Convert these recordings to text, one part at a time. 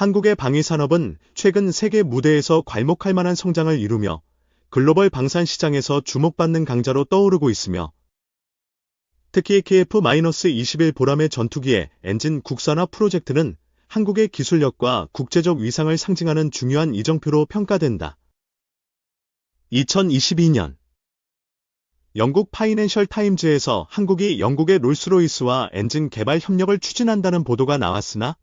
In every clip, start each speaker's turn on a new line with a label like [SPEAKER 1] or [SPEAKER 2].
[SPEAKER 1] 한국의 방위 산업은 최근 세계 무대에서 괄목할 만한 성장을 이루며 글로벌 방산 시장에서 주목받는 강자로 떠오르고 있으며 특히 KF-21 보람의 전투기의 엔진 국산화 프로젝트는 한국의 기술력과 국제적 위상을 상징하는 중요한 이정표로 평가된다. 2022년 영국 파이낸셜 타임즈에서 한국이 영국의 롤스로이스와 엔진 개발 협력을 추진한다는 보도가 나왔으나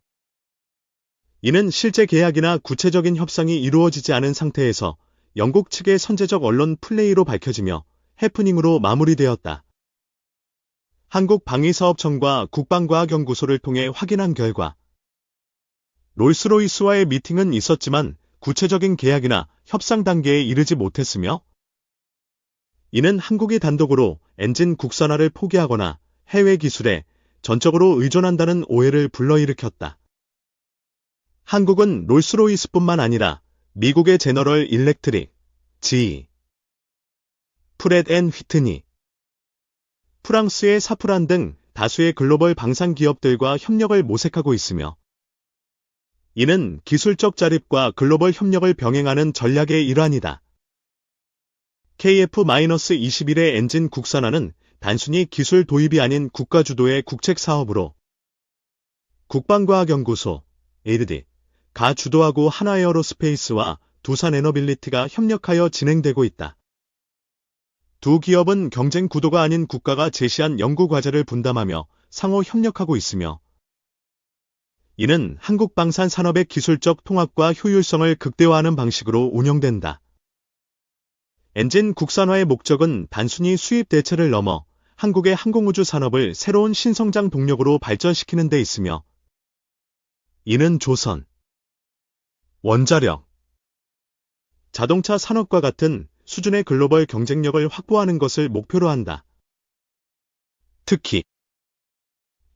[SPEAKER 1] 이는 실제 계약이나 구체적인 협상이 이루어지지 않은 상태에서 영국 측의 선제적 언론 플레이로 밝혀지며 해프닝으로 마무리되었다. 한국방위사업청과 국방과학연구소를 통해 확인한 결과 롤스로이스와의 미팅은 있었지만 구체적인 계약이나 협상 단계에 이르지 못했으며 이는 한국이 단독으로 엔진 국산화를 포기하거나 해외 기술에 전적으로 의존한다는 오해를 불러일으켰다. 한국은 롤스로이스뿐만 아니라 미국의 제너럴 일렉트릭, GE, 프렛 앤 휘트니, 프랑스의 사프란 등 다수의 글로벌 방산 기업들과 협력을 모색하고 있으며 이는 기술적 자립과 글로벌 협력을 병행하는 전략의 일환이다. KF-21의 엔진 국산화는 단순히 기술 도입이 아닌 국가 주도의 국책 사업으로 국방과학연구소, 가 주도하고 한화에어로스페이스와 두산에너빌리티가 협력하여 진행되고 있다. 두 기업은 경쟁 구도가 아닌 국가가 제시한 연구 과제를 분담하며 상호 협력하고 있으며 이는 한국 방산 산업의 기술적 통합과 효율성을 극대화하는 방식으로 운영된다. 엔진 국산화의 목적은 단순히 수입 대체를 넘어 한국의 항공우주 산업을 새로운 신성장 동력으로 발전시키는 데 있으며 이는 조선, 원자력, 자동차 산업과 같은 수준의 글로벌 경쟁력을 확보하는 것을 목표로 한다. 특히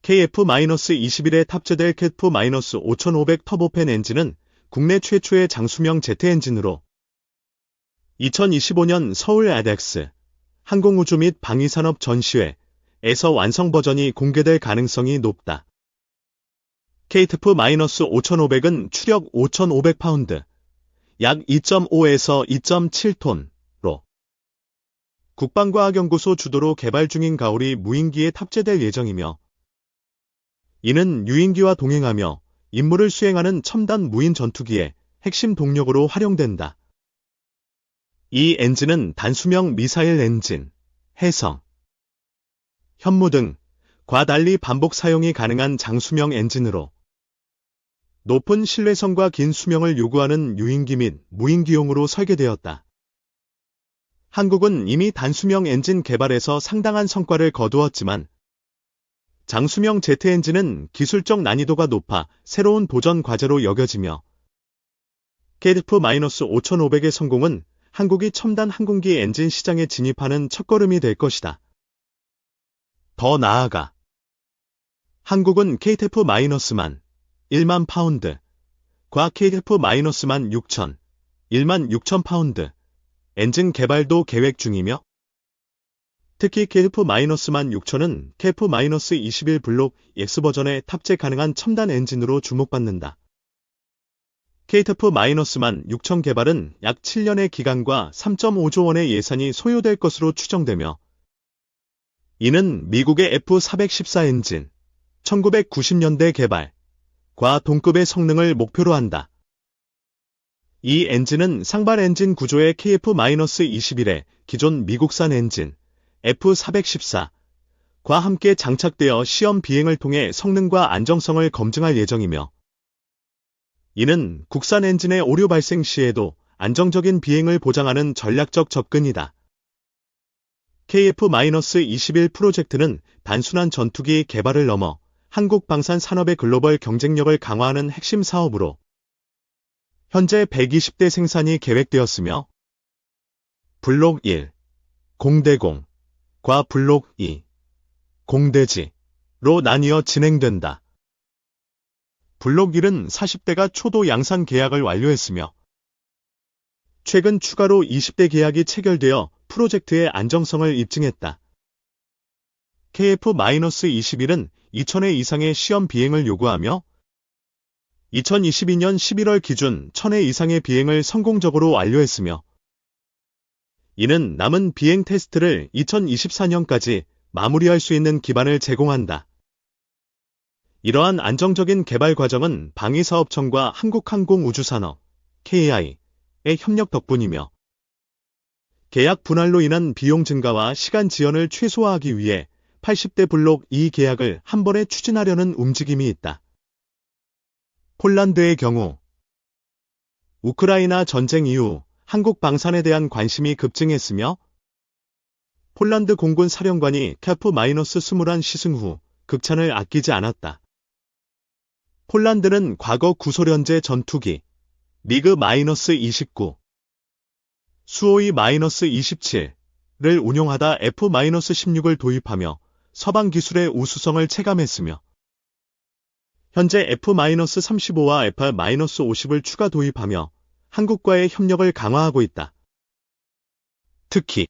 [SPEAKER 1] KF-21에 탑재될 KF-5500 터보팬 엔진은 국내 최초의 장수명 제트 엔진으로 2025년 서울 에덱스 항공우주 및 방위산업 전시회에서 완성 버전이 공개될 가능성이 높다. KF-5500은 추력 5,500파운드, 약 2.5에서 2.7톤로 국방과학연구소 주도로 개발 중인 가오리 무인기에 탑재될 예정이며 이는 유인기와 동행하며 임무를 수행하는 첨단 무인 전투기의 핵심 동력으로 활용된다. 이 엔진은 단수명 미사일 엔진, 해성, 현무 등과 달리 반복 사용이 가능한 장수명 엔진으로 높은 신뢰성과 긴 수명을 요구하는 유인기 및 무인기용으로 설계되었다. 한국은 이미 단수명 엔진 개발에서 상당한 성과를 거두었지만 장수명 제트 엔진은 기술적 난이도가 높아 새로운 도전 과제로 여겨지며 KF-5500의 성공은 한국이 첨단 항공기 엔진 시장에 진입하는 첫걸음이 될 것이다. 더 나아가 한국은 KF-1만 파운드, 과 KF-6천, 1만 6천 파운드 엔진 개발도 계획 중이며 특히 KF-6천은 KF-21 블록 X 버전에 탑재 가능한 첨단 엔진으로 주목받는다. KF-6천 개발은 약 7년의 기간과 3.5조 원의 예산이 소요될 것으로 추정되며 이는 미국의 F-414 엔진, 1990년대 개발과 동급의 성능을 목표로 한다. 이 엔진은 상발 엔진 구조의 KF-21의 기존 미국산 엔진, F-414과 함께 장착되어 시험 비행을 통해 성능과 안정성을 검증할 예정이며 이는 국산 엔진의 오류 발생 시에도 안정적인 비행을 보장하는 전략적 접근이다. KF-21 프로젝트는 단순한 전투기 개발을 넘어 한국 방산 산업의 글로벌 경쟁력을 강화하는 핵심 사업으로 현재 120대 생산이 계획되었으며 블록 1, 공대공, 과 블록 2, 공대지로 나뉘어 진행된다. 블록 1은 40대가 초도 양산 계약을 완료했으며 최근 추가로 20대 계약이 체결되어 프로젝트의 안정성을 입증했다. KF-21은 2,000회 이상의 시험 비행을 요구하며 2022년 11월 기준 1000회 이상의 비행을 성공적으로 완료했으며 이는 남은 비행 테스트를 2024년까지 마무리할 수 있는 기반을 제공한다. 이러한 안정적인 개발 과정은 방위사업청과 한국항공우주산업 KAI의 협력 덕분이며 계약 분할로 인한 비용 증가와 시간 지연을 최소화하기 위해 80대 블록 2 계약을 한 번에 추진하려는 움직임이 있다. 폴란드의 경우 우크라이나 전쟁 이후 한국 방산에 대한 관심이 급증했으며 폴란드 공군 사령관이 KF-21 시승 후 극찬을 아끼지 않았다. 폴란드는 과거 구소련제 전투기 미그-29, 수호이-27을 운용하다 F-16을 도입하며 서방 기술의 우수성을 체감했으며 현재 F-35와 F-50을 추가 도입하며 한국과의 협력을 강화하고 있다. 특히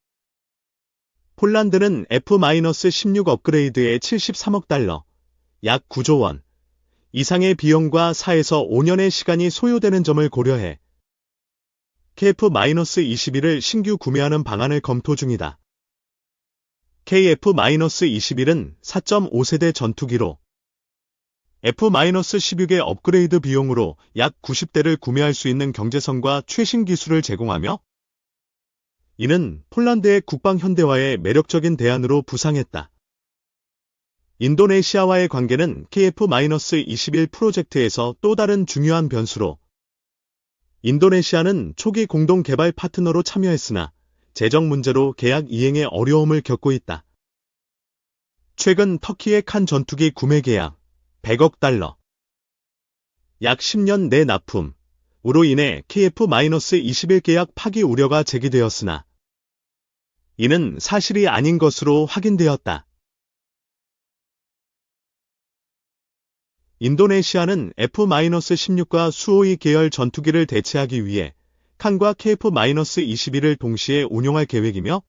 [SPEAKER 1] 폴란드는 F-16 업그레이드에 73억 달러, 약 9조 원 이상의 비용과 4에서 5년의 시간이 소요되는 점을 고려해 KF-21을 신규 구매하는 방안을 검토 중이다. KF-21은 4.5세대 전투기로 F-16의 업그레이드 비용으로 약 90대를 구매할 수 있는 경제성과 최신 기술을 제공하며 이는 폴란드의 국방 현대화에 매력적인 대안으로 부상했다. 인도네시아와의 관계는 KF-21 프로젝트에서 또 다른 중요한 변수로 인도네시아는 초기 공동 개발 파트너로 참여했으나 재정 문제로 계약 이행에 어려움을 겪고 있다. 최근 터키의 칸 전투기 구매 계약 100억 달러, 약 10년 내 납품으로 인해 KF-21 계약 파기 우려가 제기되었으나 이는 사실이 아닌 것으로 확인되었다. 인도네시아는 F-16과 수호이 계열 전투기를 대체하기 위해 칸과 KF-21을 동시에 운용할 계획이며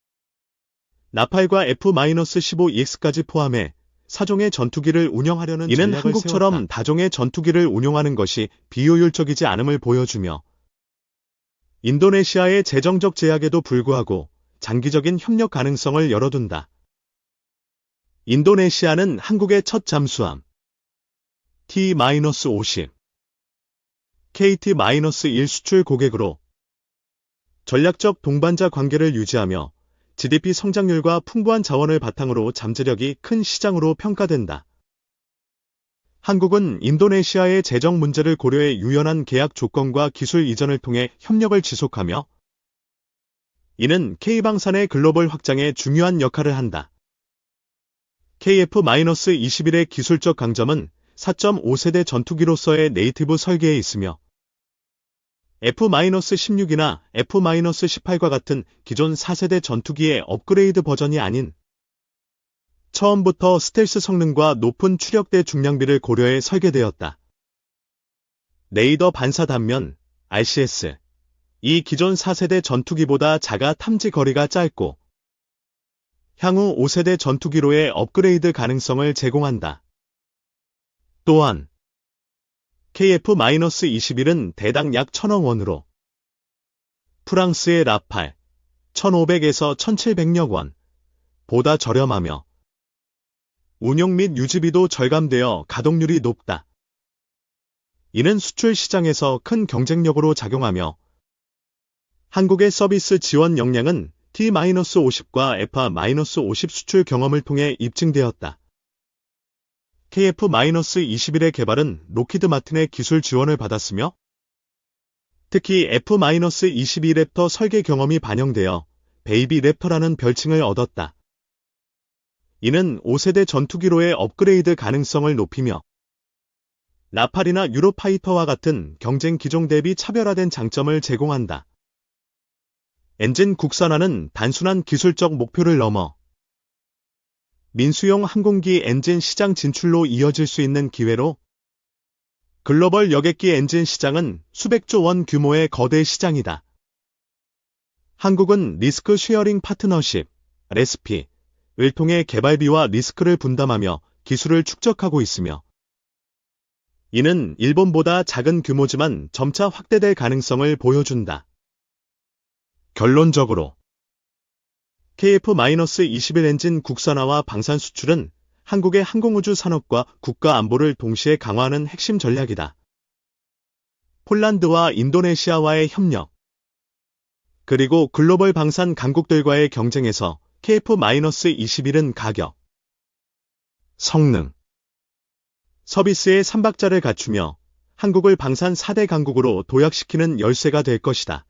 [SPEAKER 1] 나팔과 F-15EX까지 포함해 4종의 전투기를 운영하려는 이는 한국처럼 세웠다. 다종의 전투기를 운용하는 것이 비효율적이지 않음을 보여주며 인도네시아의 재정적 제약에도 불구하고 장기적인 협력 가능성을 열어둔다. 인도네시아는 한국의 첫 잠수함 T-50, KT-1 수출 고객으로 전략적 동반자 관계를 유지하며 GDP 성장률과 풍부한 자원을 바탕으로 잠재력이 큰 시장으로 평가된다. 한국은 인도네시아의 재정 문제를 고려해 유연한 계약 조건과 기술 이전을 통해 협력을 지속하며 이는 K방산의 글로벌 확장에 중요한 역할을 한다. KF-21의 기술적 강점은 4.5세대 전투기로서의 네이티브 설계에 있으며 F-16이나 F-18과 같은 기존 4세대 전투기의 업그레이드 버전이 아닌 처음부터 스텔스 성능과 높은 추력대 중량비를 고려해 설계되었다. 레이더 반사 단면 RCS 이 기존 4세대 전투기보다 자가 탐지 거리가 짧고 향후 5세대 전투기로의 업그레이드 가능성을 제공한다. 또한 KF-21은 대당 약 1,000억 원으로 프랑스의 라팔 1,500에서 1,700여 원 보다 저렴하며 운용 및 유지비도 절감되어 가동률이 높다. 이는 수출 시장에서 큰 경쟁력으로 작용하며 한국의 서비스 지원 역량은 T-50과 F-50 수출 경험을 통해 입증되었다. KF-21의 개발은 로키드 마틴의 기술 지원을 받았으며 특히 F-22 랩터 설계 경험이 반영되어 베이비 랩터라는 별칭을 얻었다. 이는 5세대 전투기로의 업그레이드 가능성을 높이며 라팔이나 유로파이터와 같은 경쟁 기종 대비 차별화된 장점을 제공한다. 엔진 국산화는 단순한 기술적 목표를 넘어 민수용 항공기 엔진 시장 진출로 이어질 수 있는 기회로 글로벌 여객기 엔진 시장은 수백조 원 규모의 거대 시장이다. 한국은 리스크 쉐어링 파트너십, RSP를 통해 개발비와 리스크를 분담하며 기술을 축적하고 있으며 이는 일본보다 작은 규모지만 점차 확대될 가능성을 보여준다. 결론적으로 KF-21 엔진 국산화와 방산 수출은 한국의 항공우주 산업과 국가 안보를 동시에 강화하는 핵심 전략이다. 폴란드와 인도네시아와의 협력, 그리고 글로벌 방산 강국들과의 경쟁에서 KF-21은 가격, 성능, 서비스의 3박자를 갖추며 한국을 방산 4대 강국으로 도약시키는 열쇠가 될 것이다.